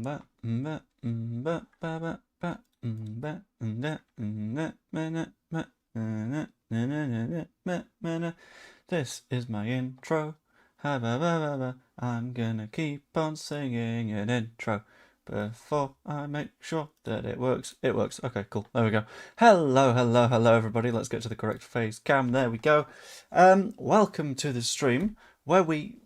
This is my intro. I'm gonna keep on singing an intro before I make sure that it works. It works. Okay, cool. There we go. Hello, hello, hello, everybody. Let's get to the correct face cam. There we go. Welcome to the stream where we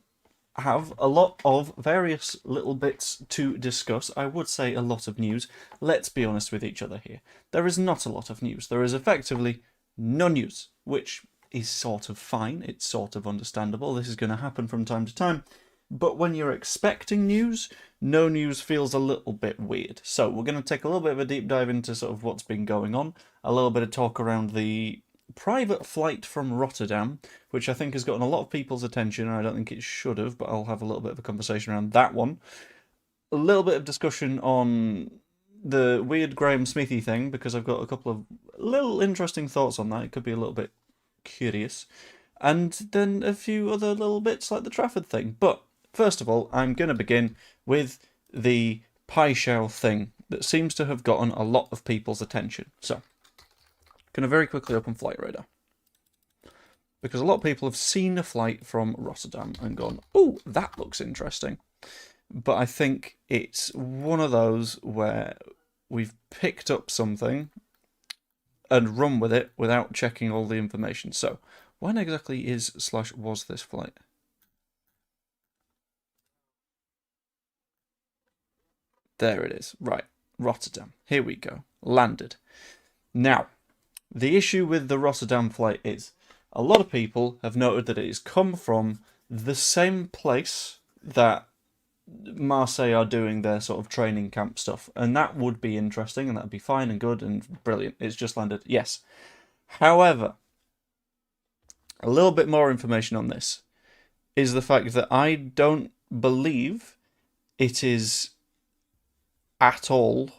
have a lot of various little bits to discuss. I would say a lot of news. Let's be honest with each other here. There is not a lot of news. There is effectively no news, which is sort of fine. It's sort of understandable. This is going to happen from time to time. But when you're expecting news, no news feels a little bit weird. So we're going to take a little bit of a deep dive into sort of what's been going on. A little bit of talk around the private flight from Rotterdam, which I think has gotten a lot of people's attention, and I don't think it should have, but I'll have a little bit of a conversation around that one. A little bit of discussion on the weird Graeme Smithy thing, because I've got a couple of little interesting thoughts on that. It could be a little bit curious. And then a few other little bits like the Trafford thing. But first of all, I'm going to begin with the pie shell thing that seems to have gotten a lot of people's attention. So, going to very quickly open Flight Radar, because a lot of people have seen a flight from Rotterdam and gone, oh, that looks interesting. But I think it's one of those where we've picked up something and run with it without checking all the information. So, when exactly was this flight? There it is. Right, Rotterdam. Here we go. Landed. Now, the issue with the Rotterdam flight is a lot of people have noted that it has come from the same place that Marseille are doing their sort of training camp stuff. And that would be interesting, and that would be fine and good and brilliant. It's just landed. Yes. However, a little bit more information on this is the fact that I don't believe it is at all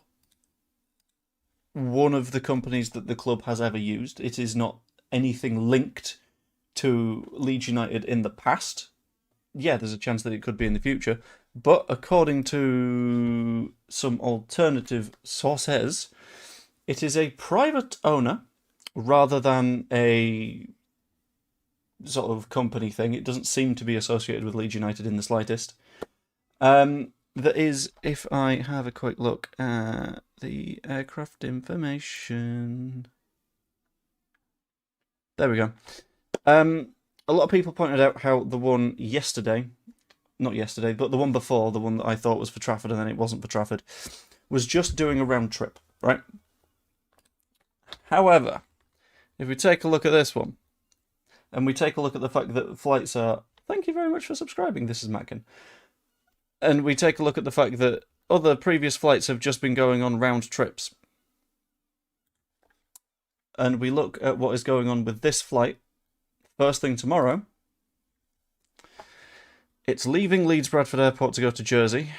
one of the companies that the club has ever used. It is not anything linked to Leeds United in the past. Yeah, there's a chance that it could be in the future. But according to some alternative sources, it is a private owner rather than a sort of company thing. It doesn't seem to be associated with Leeds United in the slightest. That is, if I have a quick look at the aircraft information. There we go. A lot of people pointed out how the one yesterday, not yesterday, but the one before, the one that I thought was for Trafford and then it wasn't for Trafford, was just doing a round trip, right? However, if we take a look at this one, and we take a look at the fact that flights are... Thank you very much for subscribing, this is Mackin. And we take a look at the fact that other previous flights have just been going on round trips. And we look at what is going on with this flight. First thing tomorrow, it's leaving Leeds Bradford Airport to go to Jersey,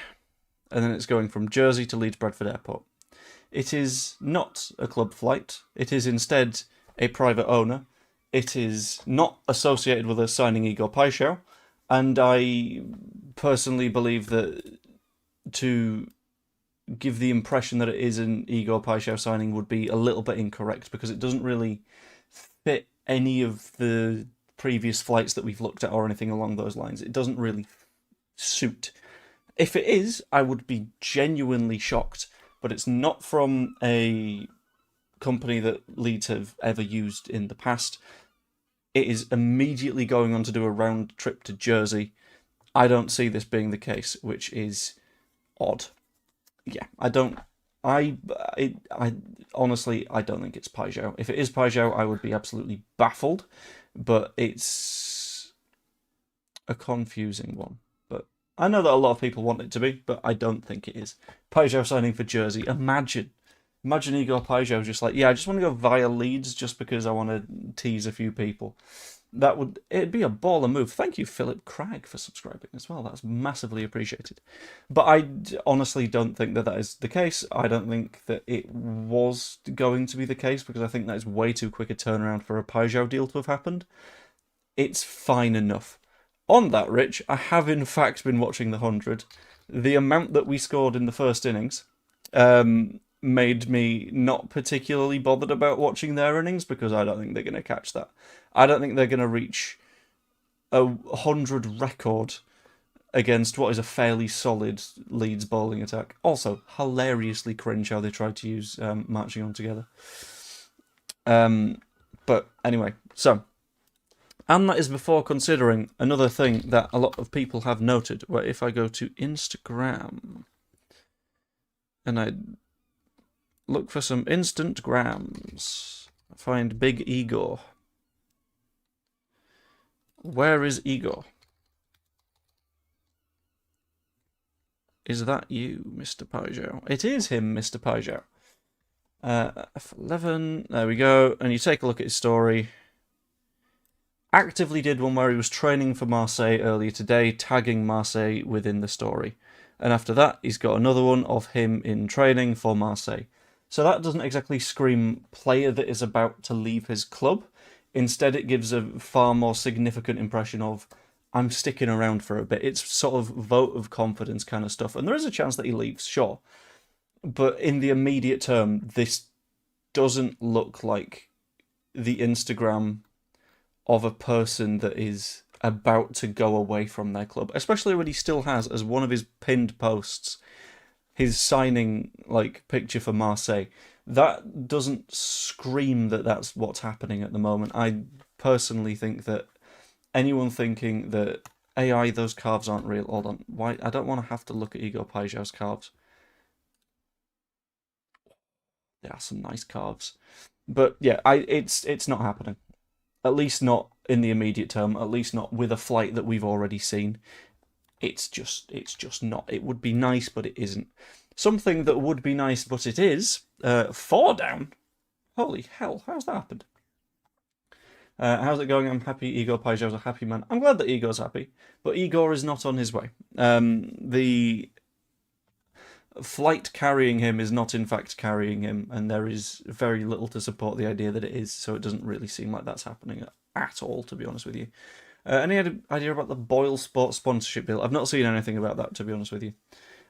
and then it's going from Jersey to Leeds Bradford Airport. It is not a club flight. It is instead a private owner. It is not associated with us signing Igor Paixão, and I personally believe that to give the impression that it is an Igor Paixão signing would be a little bit incorrect, because it doesn't really fit any of the previous flights that we've looked at or anything along those lines. It doesn't really suit. If it is, I would be genuinely shocked, but it's not from a company that Leeds have ever used in the past. It is immediately going on to do a round trip to Jersey. I don't see this being the case, which is odd. Yeah, honestly, I don't think it's Paixão. If it is Paixão, I would be absolutely baffled, but it's a confusing one. But I know that a lot of people want it to be, but I don't think it is. Paixão signing for Jersey. Imagine Igor Paixão just like, yeah, I just want to go via Leeds just because I want to tease a few people. It'd be a baller move. Thank you, Philip Cragg, for subscribing as well. That's massively appreciated. But I honestly don't think that is the case. I don't think that it was going to be the case, because I think that is way too quick a turnaround for a Paixão deal to have happened. It's fine enough. On that, Rich, I have in fact been watching The 100, the amount that we scored in the first innings made me not particularly bothered about watching their innings because I don't think they're going to catch that. I don't think they're going to reach a 100 record against what is a fairly solid Leeds bowling attack. Also, hilariously cringe how they tried to use marching on together. But anyway, so. And that is before considering another thing that a lot of people have noted, where if I go to Instagram and I look for some instant grams, find Big Igor. Where is Igor? Is that you, Mr. Pajot? It is him, Mr. Pajot. F11, there we go. And you take a look at his story. Actively did one where he was training for Marseille earlier today, tagging Marseille within the story. And after that, he's got another one of him in training for Marseille. So that doesn't exactly scream player that is about to leave his club. Instead, it gives a far more significant impression of, I'm sticking around for a bit. It's sort of vote of confidence kind of stuff. And there is a chance that he leaves, sure. But in the immediate term, this doesn't look like the Instagram of a person that is about to go away from their club, especially when he still has, as one of his pinned posts, his signing picture for Marseille. That doesn't scream that that's what's happening at the moment. I personally think that anyone thinking that AI, those calves aren't real. Hold on, why? I don't want to have to look at Igor Pajot's calves. They are some nice calves, but yeah, it's not happening. At least not in the immediate term, at least not with a flight that we've already seen. It's just not. It would be nice, but it isn't. Something that would be nice, but it is, 4 down. Holy hell, how's that happened? How's it going? I'm happy Igor Pajot's a happy man. I'm glad that Igor's happy, but Igor is not on his way. The flight carrying him is not in fact carrying him, and there is very little to support the idea that it is, so it doesn't really seem like that's happening at all, to be honest with you. Any idea about the Boyle Sports sponsorship deal? I've not seen anything about that, to be honest with you.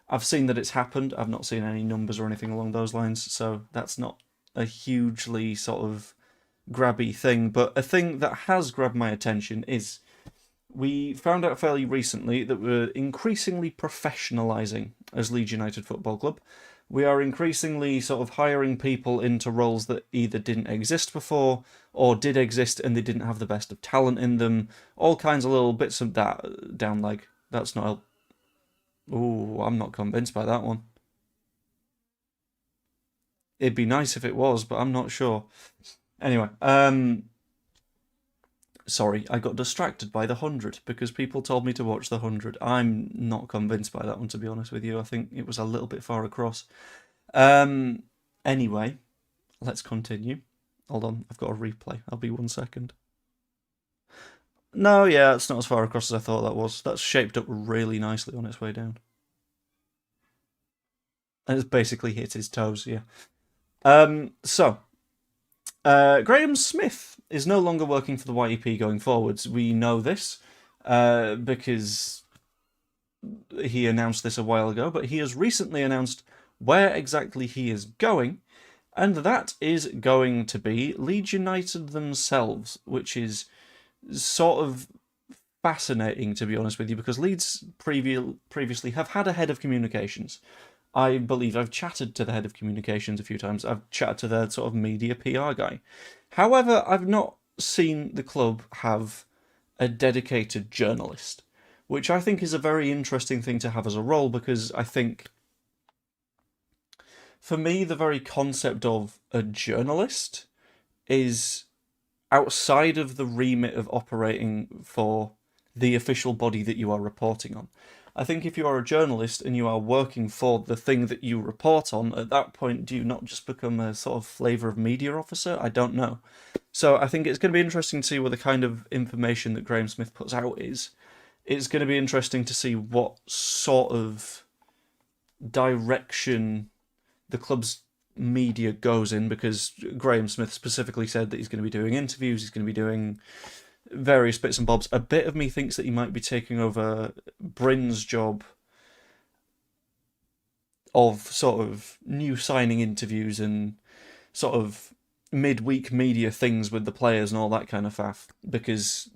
I've seen that it's happened. I've not seen any numbers or anything along those lines, so that's not a hugely sort of grabby thing. But a thing that has grabbed my attention is we found out fairly recently that we're increasingly professionalising as Leeds United Football Club. We are increasingly sort of hiring people into roles that either didn't exist before or did exist and they didn't have the best of talent in them. All kinds of little bits of that down leg. That's not... Ooh, I'm not convinced by that one. It'd be nice if it was, but I'm not sure. Anyway, sorry, I got distracted by the 100 because people told me to watch the 100. I'm not convinced by that one, to be honest with you. I think it was a little bit far across. Anyway, let's continue. Hold on, I've got a replay. I'll be 1 second. No, yeah, it's not as far across as I thought that was. That's shaped up really nicely on its way down. And it's basically hit his toes, yeah. Graeme Smith is no longer working for the YEP going forwards. We know this because he announced this a while ago, but he has recently announced where exactly he is going, and that is going to be Leeds United themselves, which is sort of fascinating, to be honest with you, because Leeds previously have had a head of communications. I believe I've chatted to the head of communications a few times. I've chatted to their sort of media PR guy. However, I've not seen the club have a dedicated journalist, which I think is a very interesting thing to have as a role, because I think, for me, the very concept of a journalist is outside of the remit of operating for the official body that you are reporting on. I think if you are a journalist and you are working for the thing that you report on, at that point, do you not just become a sort of flavour of media officer? I don't know. So I think it's going to be interesting to see what the kind of information that Graeme Smith puts out is. It's going to be interesting to see what sort of direction the club's media goes in, because Graeme Smith specifically said that he's going to be doing interviews, he's going to be doing various bits and bobs. A bit of me thinks that he might be taking over Bryn's job of sort of new signing interviews and sort of midweek media things with the players and all that kind of faff, because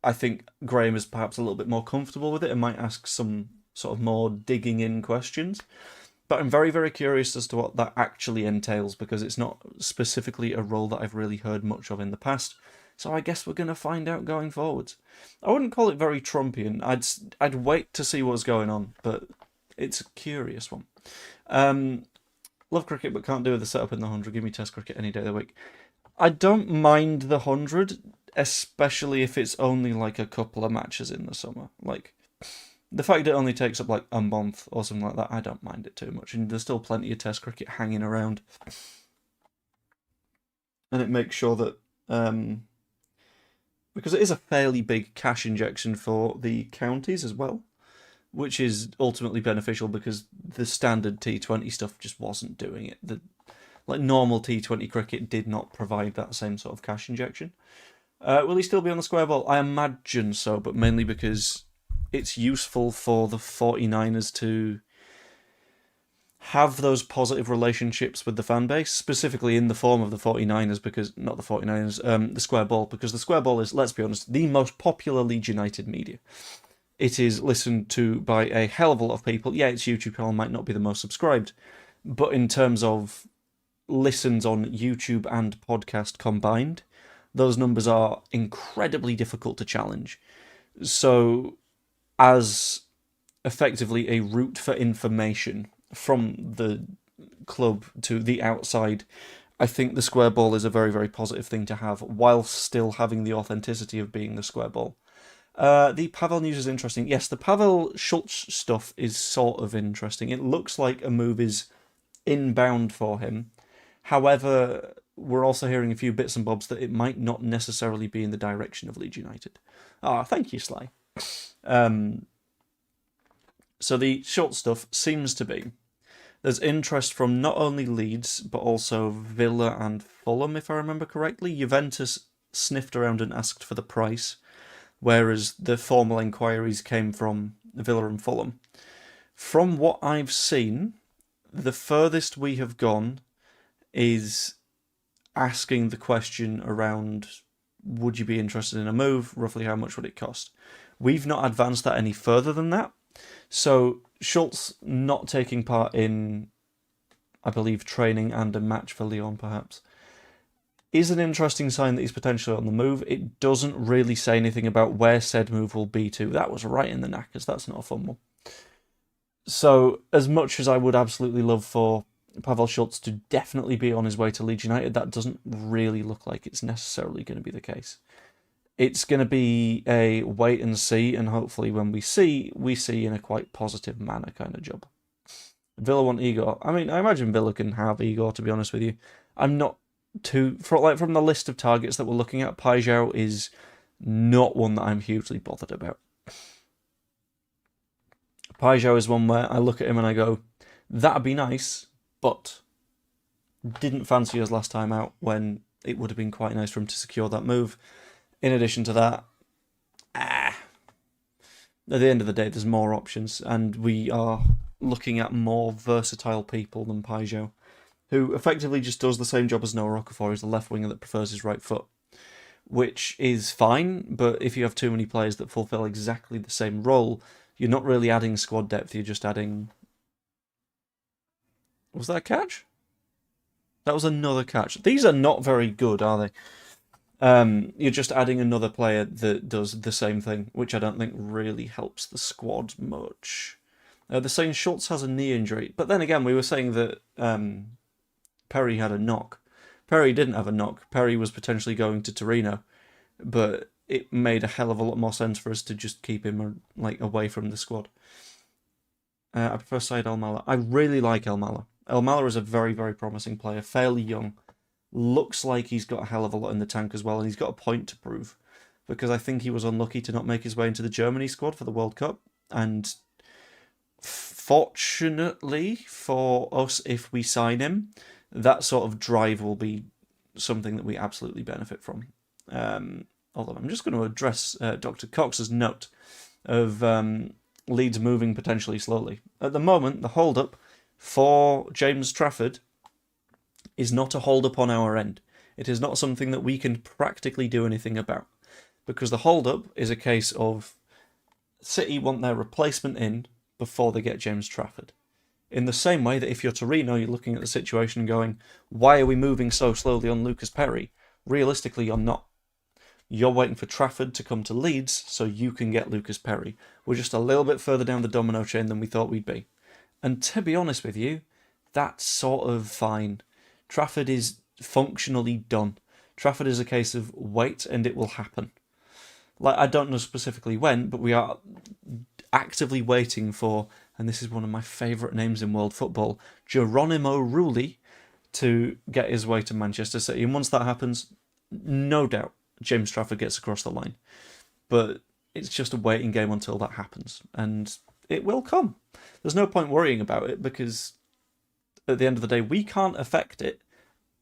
I think Graeme is perhaps a little bit more comfortable with it and might ask some sort of more digging in questions. But I'm very, very curious as to what that actually entails, because it's not specifically a role that I've really heard much of in the past. So I guess we're going to find out going forwards. I wouldn't call it very Trumpian. I'd wait to see what's going on, but it's a curious one. Love cricket, but can't do with the setup in the 100. Give me Test cricket any day of the week. I don't mind the 100, especially if it's only like a couple of matches in the summer. Like, the fact it only takes up like a month or something like that, I don't mind it too much. And there's still plenty of Test cricket hanging around. And it makes sure that, because it is a fairly big cash injection for the counties as well, which is ultimately beneficial because the standard T20 stuff just wasn't doing it. Like normal T20 cricket did not provide that same sort of cash injection. Will he still be on the square ball? I imagine so, but mainly because it's useful for the 49ers to have those positive relationships with the fan base, specifically in the form of the 49ers, because, not the 49ers, the square ball, because the square ball is, let's be honest, the most popular Leeds United media. It is listened to by a hell of a lot of people. Yeah, its YouTube channel might not be the most subscribed, but in terms of listens on YouTube and podcast combined, those numbers are incredibly difficult to challenge. So, as effectively a route for information from the club to the outside, I think the square ball is a very, very positive thing to have, whilst still having the authenticity of being the square ball. The Pavel news is interesting. Yes, the Pavel Schultz stuff is sort of interesting. It looks like a move is inbound for him. However, we're also hearing a few bits and bobs that it might not necessarily be in the direction of Leeds United. Thank you, Sly. So the Schultz stuff seems to be, there's interest from not only Leeds, but also Villa and Fulham, if I remember correctly. Juventus sniffed around and asked for the price, whereas the formal inquiries came from Villa and Fulham. From what I've seen, the furthest we have gone is asking the question around, would you be interested in a move? Roughly how much would it cost? We've not advanced that any further than that. So Schultz not taking part in, I believe, training and a match for Lyon, perhaps, is an interesting sign that he's potentially on the move. It doesn't really say anything about where said move will be to. That was right in the knackers. That's not a fun one. So, as much as I would absolutely love for Pavel Schultz to definitely be on his way to Leeds United, that doesn't really look like it's necessarily going to be the case. It's going to be a wait and see, and hopefully when we see in a quite positive manner kind of job. Villa want Igor. I mean, I imagine Villa can have Igor, to be honest with you. I'm not too... from the list of targets that we're looking at, Pajau is not one that I'm hugely bothered about. Pajau is one where I look at him and I go, that'd be nice, but didn't fancy us last time out when it would have been quite nice for him to secure that move. In addition to that, at the end of the day, there's more options, and we are looking at more versatile people than Pajau, who effectively just does the same job as Noah Okafor. He's the left winger that prefers his right foot, which is fine, but if you have too many players that fulfill exactly the same role, you're not really adding squad depth, you're just adding... Was that a catch? That was another catch. These are not very good, are they? You're just adding another player that does the same thing, which I don't think really helps the squad much. They're saying Schultz has a knee injury, but then again, we were saying that Perry had a knock. Perry didn't have a knock. Perry was potentially going to Torino, but it made a hell of a lot more sense for us to just keep him away from the squad. I prefer Said El-Mala. I really like El-Mala. El-Mala is a very, very promising player, fairly young. Looks like he's got a hell of a lot in the tank as well, and he's got a point to prove, because I think he was unlucky to not make his way into the Germany squad for the World Cup, and fortunately for us, if we sign him, that sort of drive will be something that we absolutely benefit from. Although I'm just going to address Dr. Cox's note of Leeds moving potentially slowly. At the moment, the hold-up for James Trafford is not a hold up on our end. It is not something that we can practically do anything about, because the hold up is a case of City want their replacement in before they get James Trafford. In the same way that if you're Torino, you're looking at the situation and going, why are we moving so slowly on Lucas Perry? Realistically, you're not. You're waiting for Trafford to come to Leeds so you can get Lucas Perry. We're just a little bit further down the domino chain than we thought we'd be. And to be honest with you, that's sort of fine. Trafford is functionally done. Trafford is a case of wait and it will happen. Like, I don't know specifically when, but we are actively waiting for, and this is one of my favourite names in world football, Geronimo Rulli to get his way to Manchester City. And once that happens, no doubt James Trafford gets across the line. But it's just a waiting game until that happens. And it will come. There's no point worrying about it, because at the end of the day, we can't affect it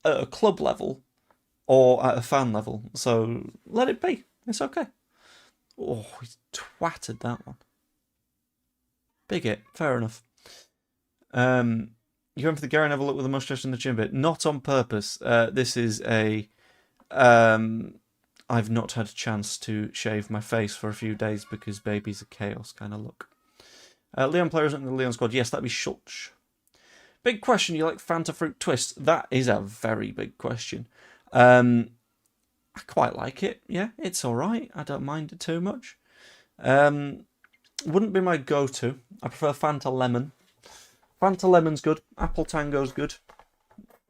at a club level or at a fan level. So let it be. It's okay. Oh, he's twatted that one. Big hit. Fair enough. You're going for the Gary Neville look with the moustache and the chin bit. Not on purpose. This is a... I've not had a chance to shave my face for a few days because baby's a chaos kind of look. Leon player isn't in the Leon squad. Yes, that'd be Schultz. Big question. You like Fanta Fruit Twist? That is a very big question. I quite like it. Yeah, it's alright. I don't mind it too much. Wouldn't be my go-to. I prefer Fanta Lemon. Fanta Lemon's good. Apple Tango's good.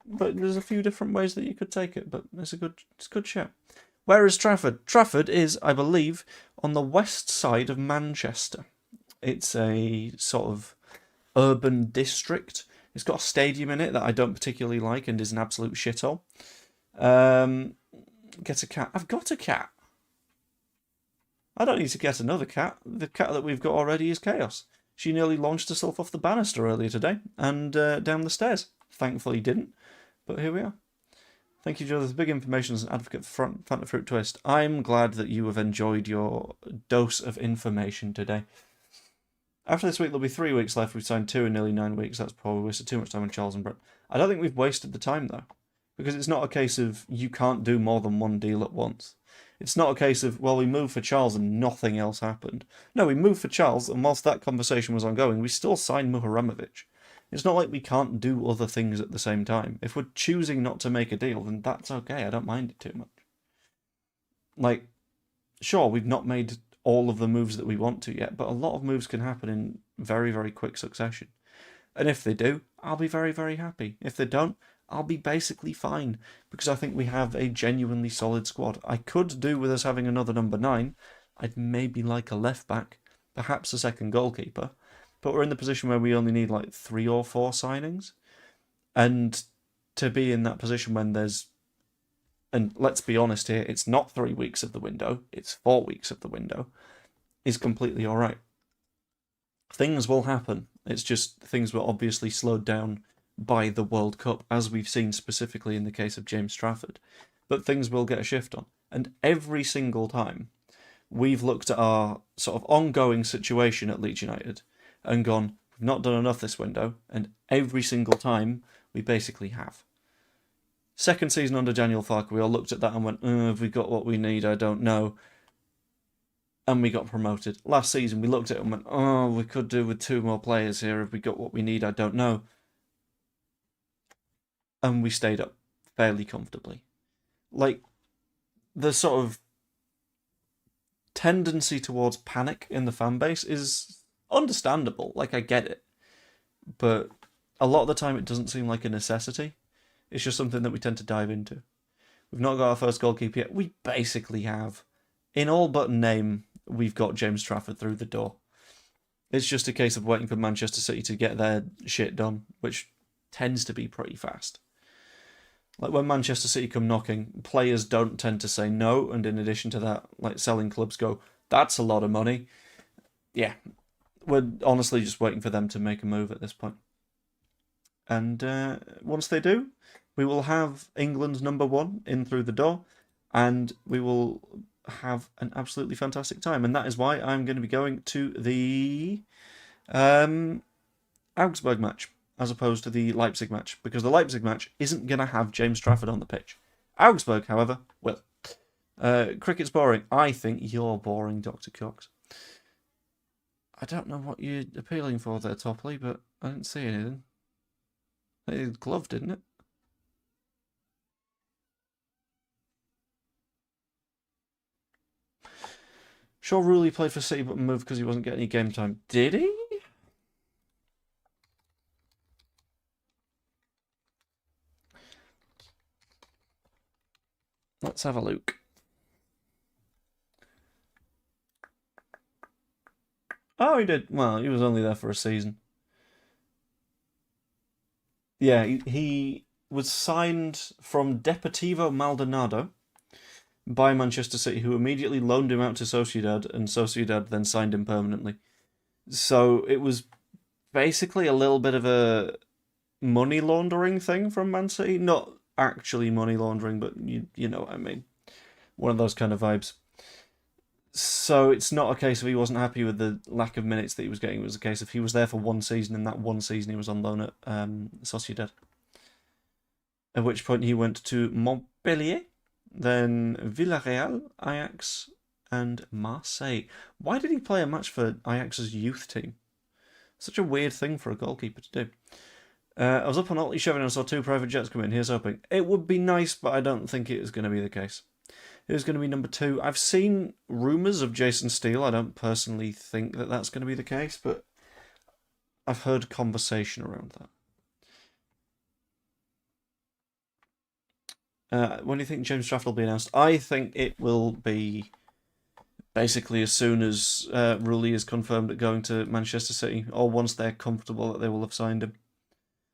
But there's a few different ways that you could take it. But it's a good shout. Where is Trafford? Trafford is, I believe, on the west side of Manchester. It's a sort of urban district. It's got a stadium in it that I don't particularly like and is an absolute shithole. Get a cat. I've got a cat. I don't need to get another cat. The cat that we've got already is chaos. She nearly launched herself off the banister earlier today and down the stairs. Thankfully didn't, but here we are. Thank you, Joe. There's big information as an advocate for Fanta Fruit Twist. I'm glad that you have enjoyed your dose of information today. After this week, there'll be 3 weeks left. We've signed 2 in nearly 9 weeks. That's probably wasted too much time on Charles and Brett. I don't think we've wasted the time, though, because it's not a case of you can't do more than one deal at once. It's not a case of, well, we moved for Charles and nothing else happened. No, we moved for Charles, and whilst that conversation was ongoing, we still signed Muharamovic. It's not like we can't do other things at the same time. If we're choosing not to make a deal, then that's okay. I don't mind it too much. Like, sure, we've not made all of the moves that we want to yet, but a lot of moves can happen in very, very quick succession. And if they do, I'll be very, very happy. If they don't, I'll be basically fine, because I think we have a genuinely solid squad. I could do with us having another number 9. I'd maybe like a left back, perhaps a second goalkeeper, but we're in the position where we only need like 3 or 4 signings. And to be in that position when there's, and let's be honest here, it's not 3 weeks of the window, it's 4 weeks of the window, is completely alright. Things will happen. It's just things were obviously slowed down by the World Cup, as we've seen specifically in the case of James Trafford. But things will get a shift on. And every single time we've looked at our sort of ongoing situation at Leeds United and gone, we've not done enough this window, and every single time we basically have. Second season under Daniel Farke, we all looked at that and went, have we got what we need? I don't know. And we got promoted. Last season we looked at it and went, we could do with 2 more players here. Have we got what we need? I don't know. And we stayed up fairly comfortably. Like, the sort of tendency towards panic in the fan base is understandable. Like, I get it. But a lot of the time it doesn't seem like a necessity. It's just something that we tend to dive into. We've not got our first goalkeeper yet. We basically have. In all but name, we've got James Trafford through the door. It's just a case of waiting for Manchester City to get their shit done, which tends to be pretty fast. Like, when Manchester City come knocking, players don't tend to say no, and in addition to that, like, selling clubs go, that's a lot of money. Yeah, we're honestly just waiting for them to make a move at this point. And once they do, we will have England's number 1 in through the door, and we will have an absolutely fantastic time. And that is why I'm going to be going to the Augsburg match. as opposed to the Leipzig match, because the Leipzig match isn't going to have James Trafford on the pitch. Augsburg, however, will. Cricket's boring. I think you're boring, Dr. Cox. I don't know what you're appealing for there, Topley, but I didn't see anything. It gloved, didn't it? Sure, Rulli played for City but moved because he wasn't getting any game time. Did he? Let's have a look. Oh, he did. Well, he was only there for a season. Yeah, he was signed from Deportivo Maldonado by Manchester City, who immediately loaned him out to Sociedad, and Sociedad then signed him permanently. So it was basically a little bit of a money laundering thing from Man City. Not actually money laundering, but you know what I mean. One of those kind of vibes. So it's not a case of he wasn't happy with the lack of minutes that he was getting. It was a case of he was there for one season, and that one season he was on loan at Sociedad. At which point he went to Montpellier, then Villarreal, Ajax, and Marseille. Why did he play a match for Ajax's youth team? Such a weird thing for a goalkeeper to do. I was up on Otley Shevin and saw 2 private jets come in. Here's hoping. It would be nice, but I don't think it is going to be the case. Who's going to be number 2? I've seen rumours of Jason Steele. I don't personally think that that's going to be the case, but I've heard conversation around that. When do you think James Trafford will be announced? I think it will be basically as soon as Rulli is confirmed at going to Manchester City, or once they're comfortable that they will have signed him.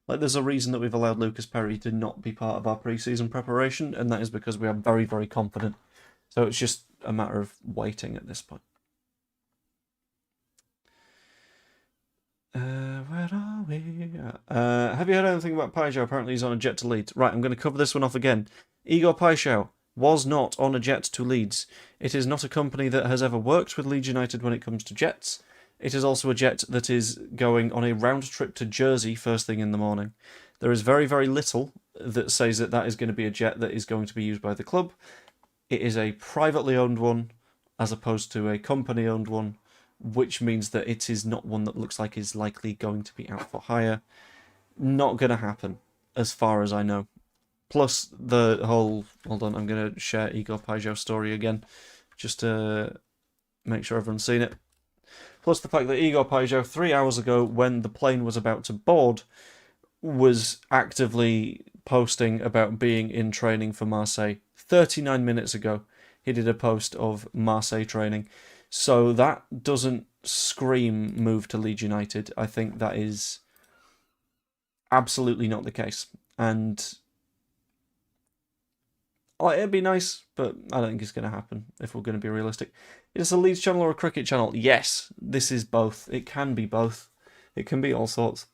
Like, there's a reason that we've allowed Lucas Perry to not be part of our pre-season preparation, and that is because we are very, very confident. So it's just a matter of waiting at this point. Where are we? Have you heard anything about Paixão? Apparently he's on a jet to Leeds. Right, I'm going to cover this one off again. Igor Paixão was not on a jet to Leeds. It is not a company that has ever worked with Leeds United when it comes to jets. It is also a jet that is going on a round trip to Jersey first thing in the morning. There is very, very little that says that that is going to be a jet that is going to be used by the club. It is a privately owned one as opposed to a company-owned one, which means that it is not one that looks like is likely going to be out for hire. Not going to happen, as far as I know. Plus, the whole... Hold on, I'm going to share Igor Paixão's story again, just to make sure everyone's seen it. Plus the fact that Igor Paixão, 3 hours ago, when the plane was about to board, was actively posting about being in training for Marseille. 39 minutes ago, he did a post of Marseille training. So that doesn't scream move to Leeds United. I think that is absolutely not the case. And it'd be nice, but I don't think it's going to happen, if we're going to be realistic. Is this a Leeds channel or a cricket channel? Yes, this is both. It can be both. It can be all sorts.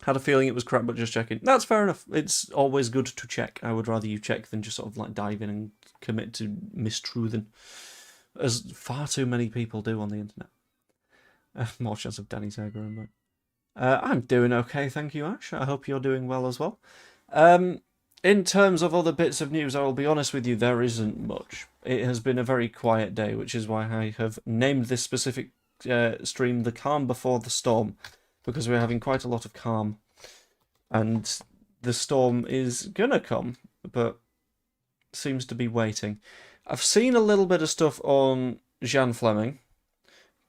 Had a feeling it was crap, but just checking. That's fair enough. It's always good to check. I would rather you check than just sort of like dive in and commit to mistruthing, as far too many people do on the internet. More chance of Danny Zager and that. I'm doing okay, thank you, Ash. I hope you're doing well as well. In terms of other bits of news, I will be honest with you, there isn't much. It has been a very quiet day, which is why I have named this specific stream The Calm Before the Storm, because we're having quite a lot of calm. And the storm is gonna come, but seems to be waiting. I've seen a little bit of stuff on Jan Fleming.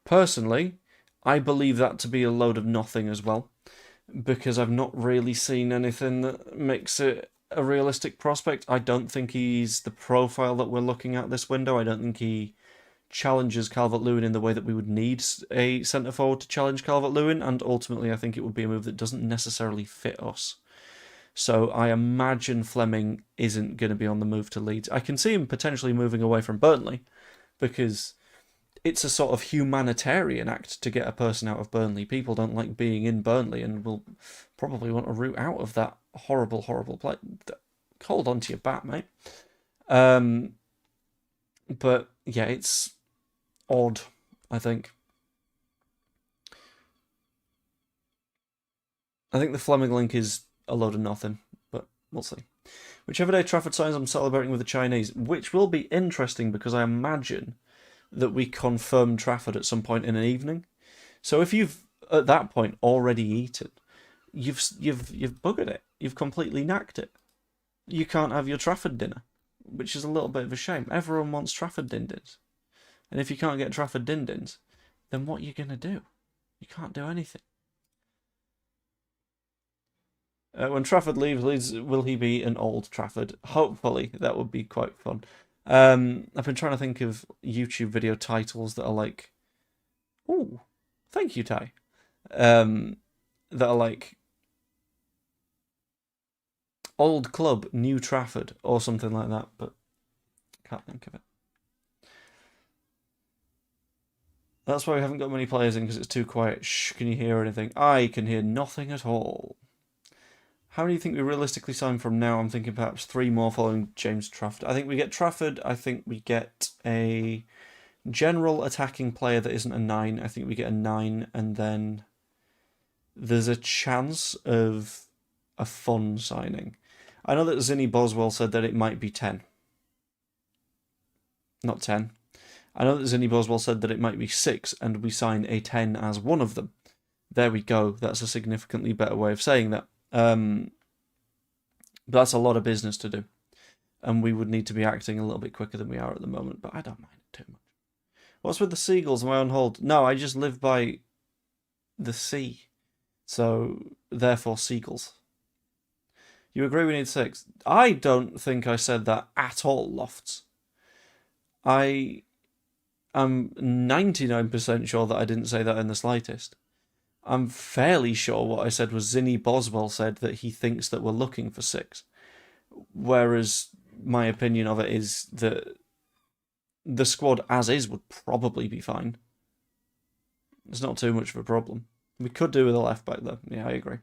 Personally, I believe that to be a load of nothing as well, because I've not really seen anything that makes it a realistic prospect. I don't think he's the profile that we're looking at this window. I don't think he challenges Calvert-Lewin in the way that we would need a centre-forward to challenge Calvert-Lewin, and ultimately I think it would be a move that doesn't necessarily fit us. So I imagine Fleming isn't going to be on the move to Leeds. I can see him potentially moving away from Burnley, because it's a sort of humanitarian act to get a person out of Burnley. People don't like being in Burnley and will probably want a route out of that horrible, horrible place. Hold on to your bat, mate. But yeah, it's odd, I think. I think the Fleming link is a load of nothing, but we'll see. Whichever day Trafford signs, I'm celebrating with the Chinese, which will be interesting because I imagine that we confirm Trafford at some point in an evening. So if you've at that point already eaten, you've buggered it. You've completely knacked it. You can't have your Trafford dinner, which is a little bit of a shame. Everyone wants Trafford din-dins. And if you can't get Trafford din-dins, then what are you going to do? You can't do anything. When Trafford leaves, will he be an old Trafford? Hopefully, that would be quite fun. I've been trying to think of YouTube video titles that are like, "Ooh, thank you, Ty." That are like Old Club, New Trafford, or something like that, but can't think of it. That's why we haven't got many players in, because it's too quiet. Shh, can you hear anything? I can hear nothing at all. How do you think we realistically sign from now? I'm thinking perhaps 3 more following James Trafford. I think we get Trafford. I think we get a general attacking player that isn't a 9. I think we get a 9, and then there's a chance of a fun signing. I know that Zinny Boswell said that it might be 10. Not 10. I know that Zinny Boswell said that it might be 6, and we sign a 10 as one of them. There we go. That's a significantly better way of saying that. But that's a lot of business to do. And we would need to be acting a little bit quicker than we are at the moment, but I don't mind it too much. What's with the seagulls? Am I on hold? No, I just live by the sea. So, therefore, seagulls. You agree we need 6? I don't think I said that at all, Lofts. I am 99% sure that I didn't say that in the slightest. I'm fairly sure what I said was Zinny Boswell said that he thinks that we're looking for 6. Whereas my opinion of it is that the squad as is would probably be fine. It's not too much of a problem. We could do with a left back though. Yeah, I agree.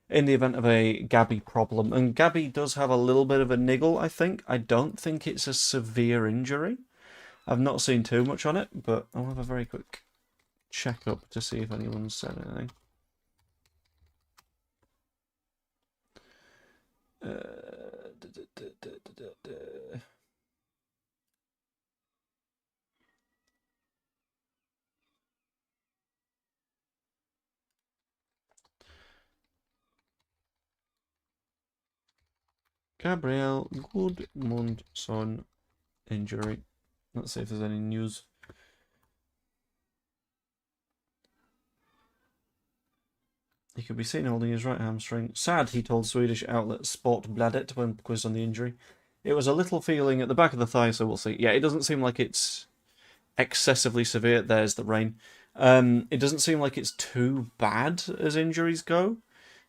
In the event of a Gabby problem. And Gabby does have a little bit of a niggle, I think. I don't think it's a severe injury. I've not seen too much on it, but I'll have a very quick check up to see if anyone's said anything. Gabriel Gudmundsson injury. Let's see if there's any news. He could be seen holding his right hamstring. Sad, he told Swedish outlet Sportbladet when quizzed on the injury. It was a little feeling at the back of the thigh, so we'll see. Yeah, it doesn't seem like it's excessively severe. There's the rain. It doesn't seem like it's too bad as injuries go,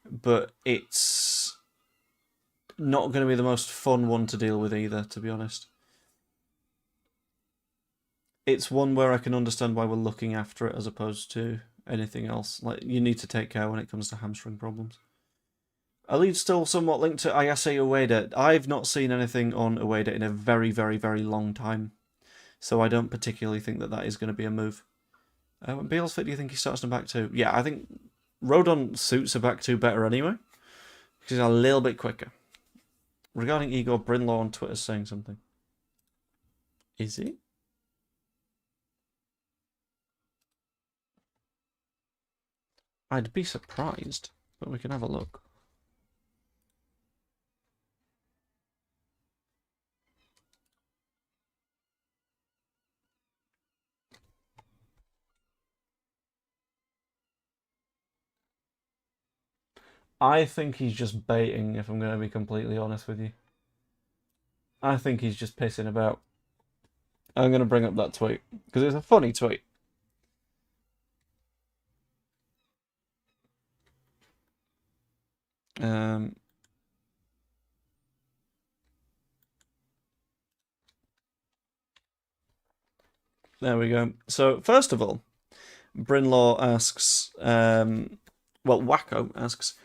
but it's not going to be the most fun one to deal with either, to be honest. It's one where I can understand why we're looking after it as opposed to anything else. Like, you need to take care when it comes to hamstring problems. Are Leeds still somewhat linked to Ayase Ueda? I've not seen anything on Ueda in a very, very, very long time. So I don't particularly think that that is going to be a move. When Beale's fit, do you think he starts in back two? Yeah, I think Rodon suits a back two better anyway. Because he's a little bit quicker. Regarding Igor, Brinlaw on Twitter saying something. Is he? I'd be surprised, but we can have a look. I think he's just baiting, if I'm going to be completely honest with you. I think he's just pissing about. I'm going to bring up that tweet, because it's a funny tweet. There we go. So, first of all, Brinlaw asks, Wacko asks,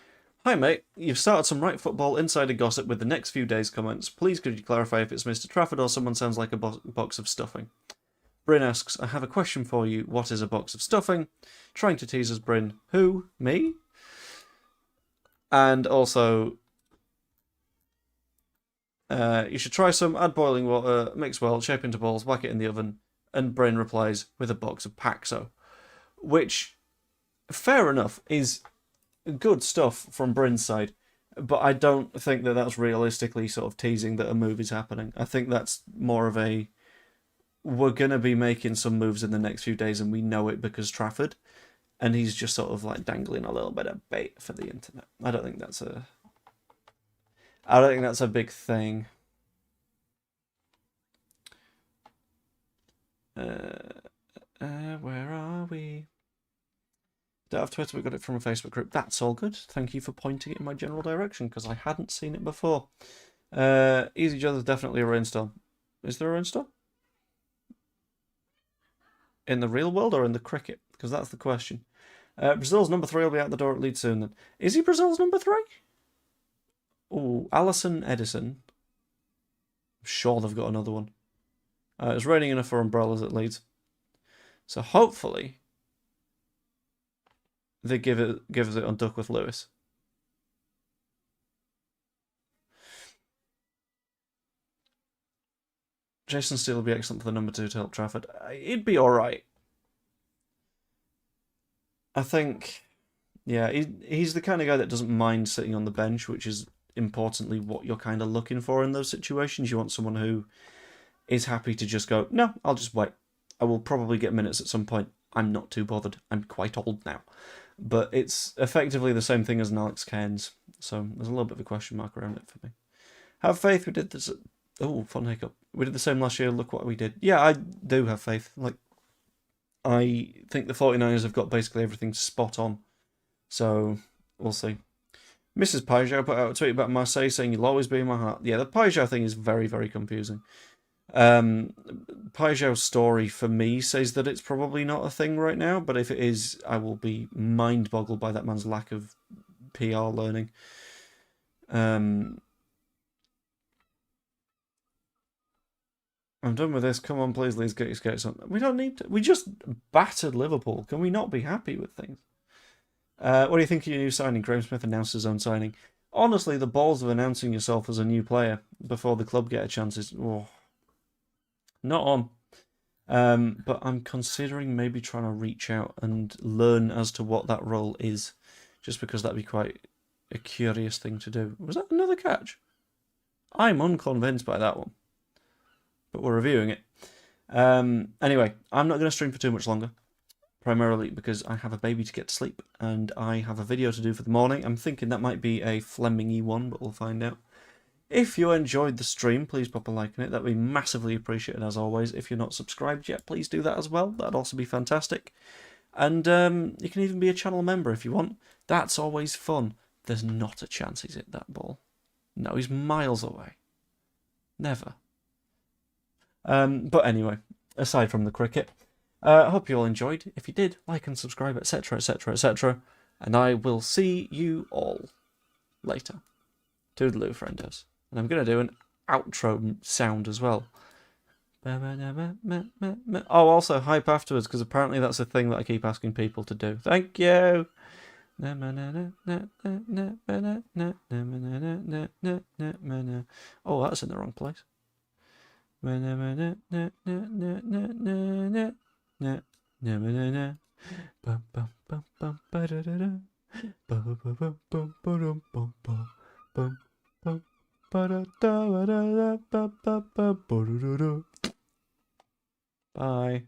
"Hi mate, you've started some right football insider gossip with the next few days' comments. Please could you clarify if it's Mr. Trafford or someone sounds like a box of stuffing?" Bryn asks, "I have a question for you. What is a box of stuffing?" Trying to tease us, Bryn. Who? Me? And also, you should try some, add boiling water, mix well, shape into balls, whack it in the oven, and Bryn replies with a box of Paxo. Which, fair enough, is good stuff from Bryn's side. But I don't think that that's realistically sort of teasing that a move is happening. I think that's more of a, we're going to be making some moves in the next few days and we know it because Trafford. And he's just sort of like dangling a little bit of bait for the internet. I don't think that's a big thing. Where are we? Don't have Twitter, we got it from a Facebook group. That's all good. Thank you for pointing it in my general direction, because I hadn't seen it before. Easy Joe, there's definitely a rainstorm. Is there a rainstorm? In the real world or in the cricket? Because that's the question. Brazil's number 3 will be out the door at Leeds soon then. Is he Brazil's number 3? Oh, Allison Edison. I'm sure they've got another one. It's raining enough for umbrellas at Leeds. So hopefully they give us it on Duckworth Lewis. Jason Steele will be excellent for the number 2 to help Trafford. He'd be alright. I think, yeah, he's the kind of guy that doesn't mind sitting on the bench, which is importantly what you're kind of looking for in those situations. You want someone who is happy to just go, no, I'll just wait. I will probably get minutes at some point. I'm not too bothered. I'm quite old now. But it's effectively the same thing as an Alex Cairns. So there's a little bit of a question mark around it for me. Have faith, we did this. Oh, fun hiccup. We did the same last year. Look what we did. Yeah, I do have faith. Like, I think the 49ers have got basically everything spot on. So we'll see. Mrs. Pajot put out a tweet about Marseille saying you'll always be in my heart. Yeah, the Pajot thing is very, very confusing. Pajot's story for me says that it's probably not a thing right now, but if it is, I will be mind boggled by that man's lack of PR learning. I'm done with this. Come on, please, Leeds, get your skates on. We don't need to. We just battered Liverpool. Can we not be happy with things? What do you think of your new signing? Graeme Smith announced his own signing. Honestly, the balls of announcing yourself as a new player before the club get a chance is not on. But I'm considering maybe trying to reach out and learn as to what that role is, just because that'd be quite a curious thing to do. Was that another catch? I'm unconvinced by that one, but we're reviewing it. Anyway, I'm not going to stream for too much longer, primarily because I have a baby to get to sleep, and I have a video to do for the morning. I'm thinking that might be a Fleming-y one, but we'll find out. If you enjoyed the stream, please pop a like on it. That would be massively appreciated, as always. If you're not subscribed yet, please do that as well. That'd also be fantastic. And you can even be a channel member if you want. That's always fun. There's not a chance he's hit that ball. No, he's miles away. Never. But anyway, aside from the cricket, I hope you all enjoyed. If you did, like and subscribe, etc., etc., etc. And I will see you all later. Toodaloo, friendos. And I'm going to do an outro sound as well. Oh, also, hype afterwards, because apparently that's a thing that I keep asking people to do. Thank you! Oh, that's in the wrong place. Bye.